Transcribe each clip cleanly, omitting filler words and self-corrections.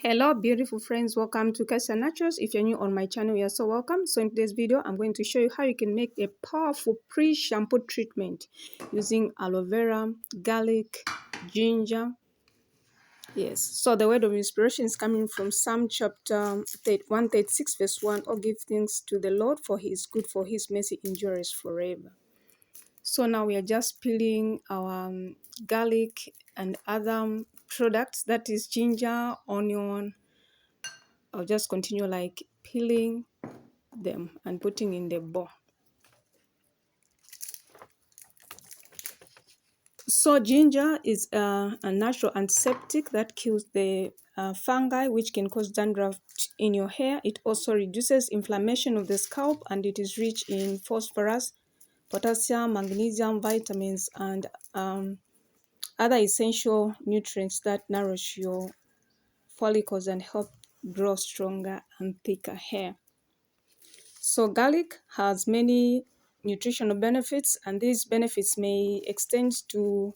Hello beautiful friends, welcome to Casa Naturals. If you're new on my channel, you're so welcome. So in today's video I'm going to show you how you can make a powerful pre-shampoo treatment using aloe vera, garlic, ginger. Yes, so the word of inspiration is coming from Psalm chapter 136 verse 1. Oh, give thanks to the Lord, for he is good, for his mercy endures forever. So now we are just peeling our garlic and other products, that is ginger, onion. I'll just continue like peeling them and putting in the bowl. So ginger is a natural antiseptic that kills the fungi which can cause dandruff in your hair. It also reduces inflammation of the scalp, and it is rich in phosphorus, potassium, magnesium, vitamins, and other essential nutrients that nourish your follicles and help grow stronger and thicker hair. So garlic has many nutritional benefits, and these benefits may extend to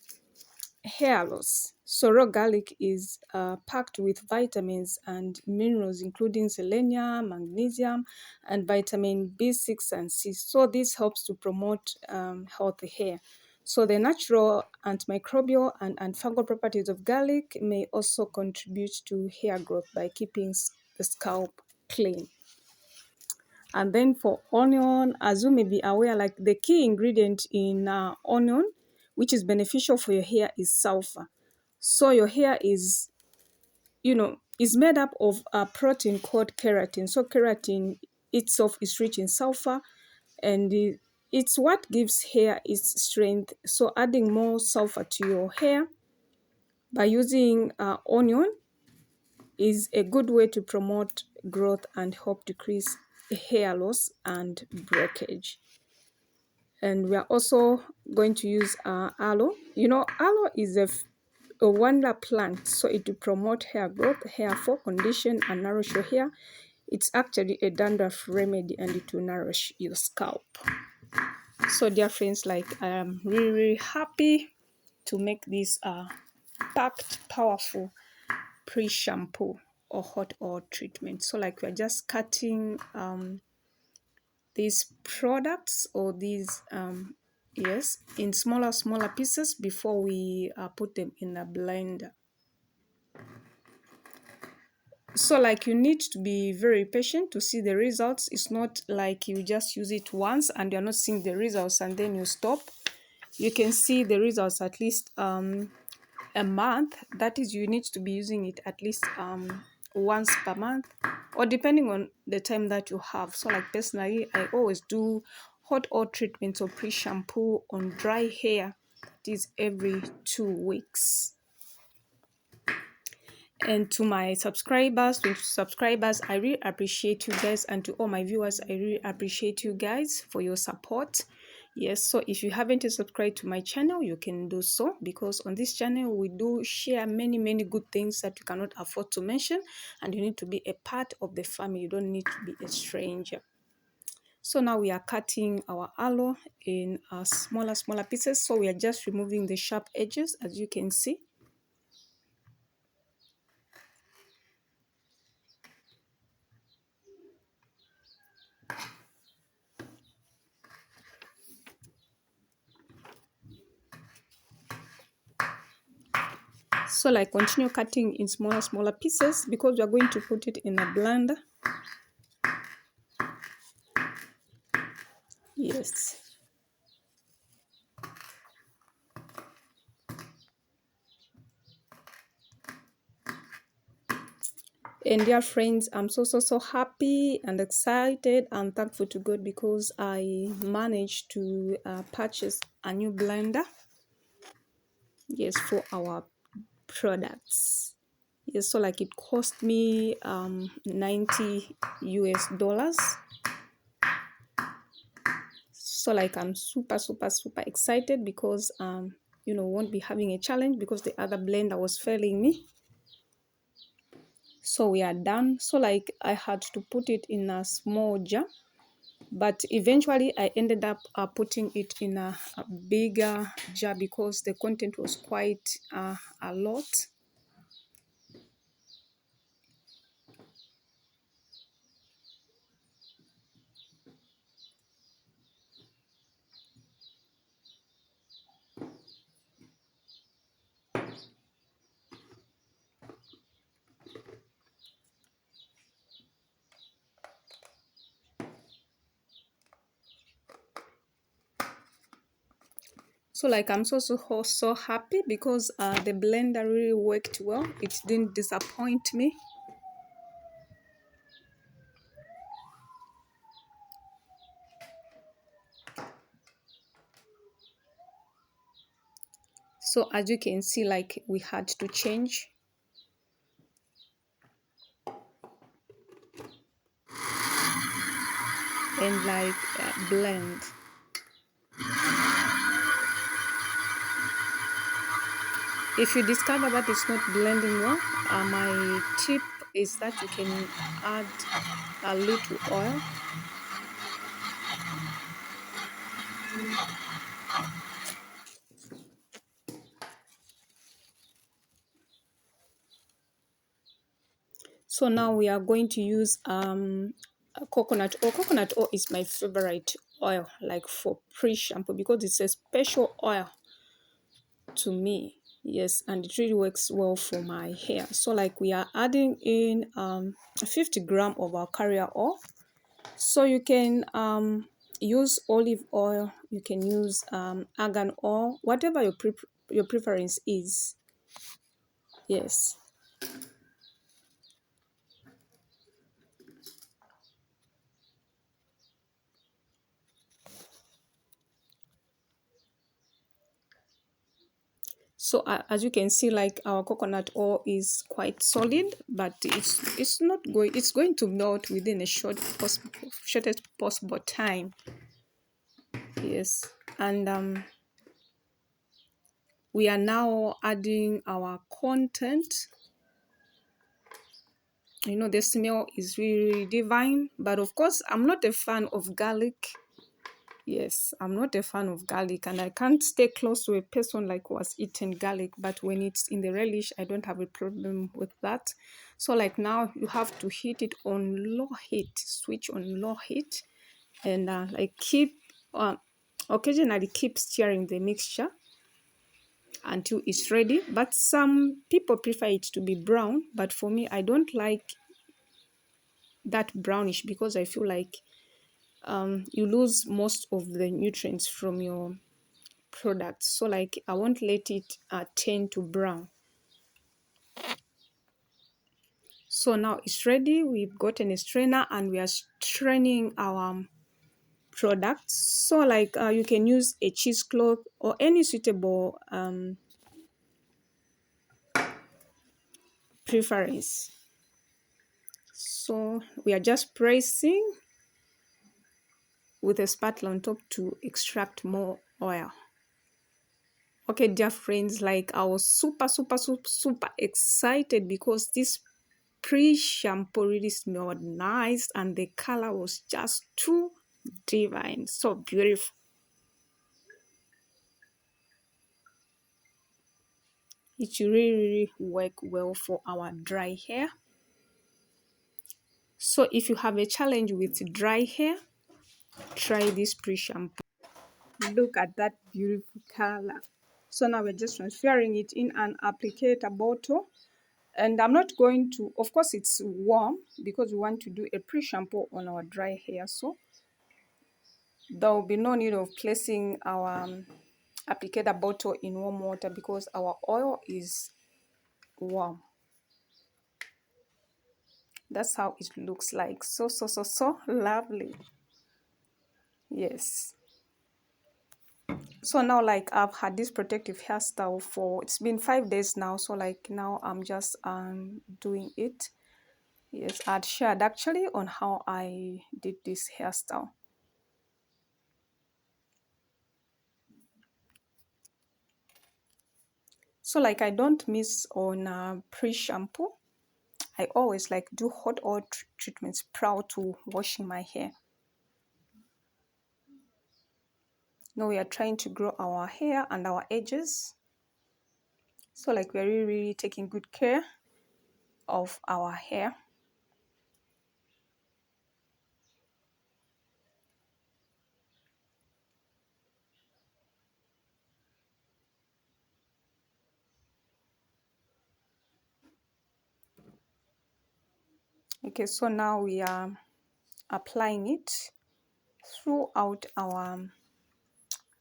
hair loss. So raw garlic is packed with vitamins and minerals, including selenium, magnesium, and vitamin B6 and C. So this helps to promote healthy hair. So the natural antimicrobial and antifungal properties of garlic may also contribute to hair growth by keeping the scalp clean. And then for onion, as you may be aware, like the key ingredient in onion, which is beneficial for your hair, is sulfur. So your hair is, is made up of a protein called keratin. So keratin itself is rich in sulfur, and it's what gives hair its strength. So adding more sulfur to your hair by using onion is a good way to promote growth and help decrease hair loss and breakage. And we are also going to use aloe. Aloe is a wonder plant, so it will promote hair growth, hair fall, condition, and nourish your hair. It's actually a dandruff remedy, and it will nourish your scalp. So dear friends, like I am really happy to make this packed powerful pre-shampoo or hot oil treatment. So like we're just cutting these products or these in smaller pieces before we put them in a blender. So like you need to be very patient to see the results. It's not like you just use it once and you're not seeing the results and then you stop. You can see the results at least a month. That is, you need to be using it at least once per month, or depending on the time that you have. So like personally, I always do hot oil treatments or pre-shampoo on dry hair. That is every 2 weeks. And to my subscribers, I really appreciate you guys, and to all my viewers, I really appreciate you guys for your support. Yes, so if you haven't subscribed to my channel, you can do so, because on this channel we do share many good things that you cannot afford to mention, and you need to be a part of the family. You don't need to be a stranger. So now we are cutting our aloe in smaller pieces. So we are just removing the sharp edges, as you can see. So like continue cutting in smaller pieces, because we are going to put it in a blender. Yes. And dear friends, I'm so happy and excited and thankful to God, because I managed to purchase a new blender. Yes, for our products. Yes, so like it cost me $90 US. So like I'm super excited, because won't be having a challenge, because the other blender was failing me. So we are done. So like I had to put it in a small jar, but eventually I ended up putting it in a bigger jar, because the content was quite a lot. So like I'm so happy because the blender really worked well. It didn't disappoint me. So as you can see, like we had to change and like blend. If you discover that it's not blending well, my tip is that you can add a little oil. So now we are going to use coconut oil. Coconut oil is my favorite oil, like for pre-shampoo, because it's a special oil to me. Yes, and it really works well for my hair. So like we are adding in 50 gram of our carrier oil. So you can use olive oil, you can use argan oil, whatever your preference is. Yes. So as you can see, like our coconut oil is quite solid, but it's not going. It's going to melt within a shortest possible time. Yes, and we are now adding our content. You know, the smell is really divine, but of course, I'm not a fan of garlic. Yes, I'm not a fan of garlic, and I can't stay close to a person like who was eating garlic. But when it's in the relish, I don't have a problem with that. So like now you have to heat it on low heat, switch on low heat, and like occasionally keep stirring the mixture until it's ready. But some people prefer it to be brown, but for me, I don't like that brownish because I feel like you lose most of the nutrients from your product. So like I won't let it turn to brown. So now it's ready. We've gotten a strainer and we are straining our products. So like you can use a cheesecloth or any suitable preference. So we are just pressing with a spatula on top to extract more oil. Okay, dear friends, like I was super excited because this pre-shampoo really smelled nice and the color was just too divine, so beautiful. It really work well for our dry hair. So if you have a challenge with dry hair, try this pre-shampoo. Look at that beautiful color. So now we're just transferring it in an applicator bottle. And I'm not going to, of course it's warm because we want to do a pre-shampoo on our dry hair. So there will be no need of placing our applicator bottle in warm water because our oil is warm. That's how it looks like. So lovely. Yes. So now like I've had this protective hairstyle for, it's been 5 days now. So like now I'm just doing it. Yes, I'd shared actually on how I did this hairstyle. So like I don't miss on pre-shampoo. I always like do hot oil treatments prior to washing my hair. Now we are trying to grow our hair and our edges. So like we're really taking good care of our hair. Okay, so now we are applying it throughout our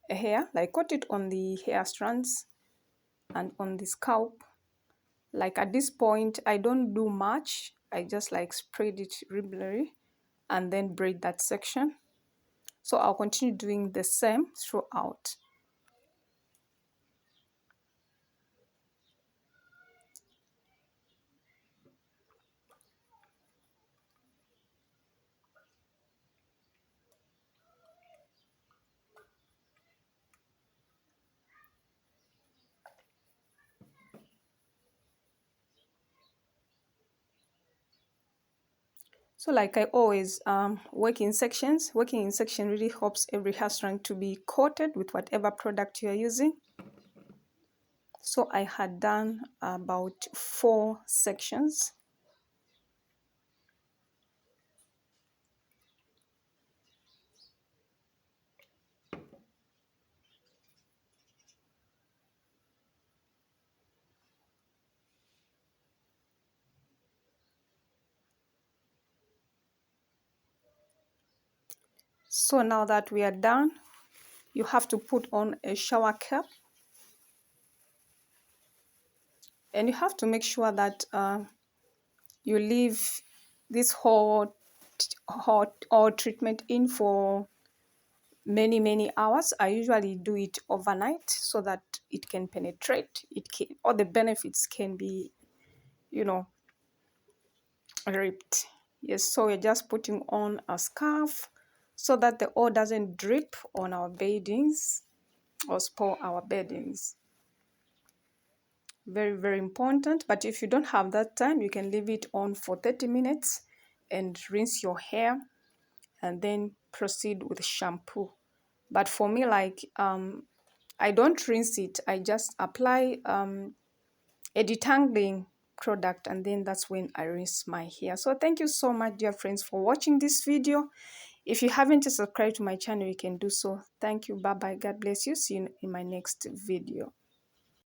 hair, like coat it on the hair strands and on the scalp. Like at this point, I don't do much. I just like spread it regularly and then braid that section. So I'll continue doing the same throughout. So like I always work in sections. Working in section really helps every hair strand to be coated with whatever product you are using. So I had done about 4 sections. So now that we are done, you have to put on a shower cap. And you have to make sure that you leave this hot oil treatment in for many hours. I usually do it overnight so that it can penetrate. All the benefits can be, you know, ripped. Yes, so we're just putting on a scarf so that the oil doesn't drip on our beddings or spoil our beddings. Very important. But if you don't have that time, you can leave it on for 30 minutes and rinse your hair and then proceed with shampoo. But for me, like I don't rinse it. I just apply a detangling product, and then that's when I rinse my hair. So thank you so much, dear friends, for watching this video. If you haven't subscribed to my channel, you can do so. Thank you. Bye bye. God bless you. See you in my next video.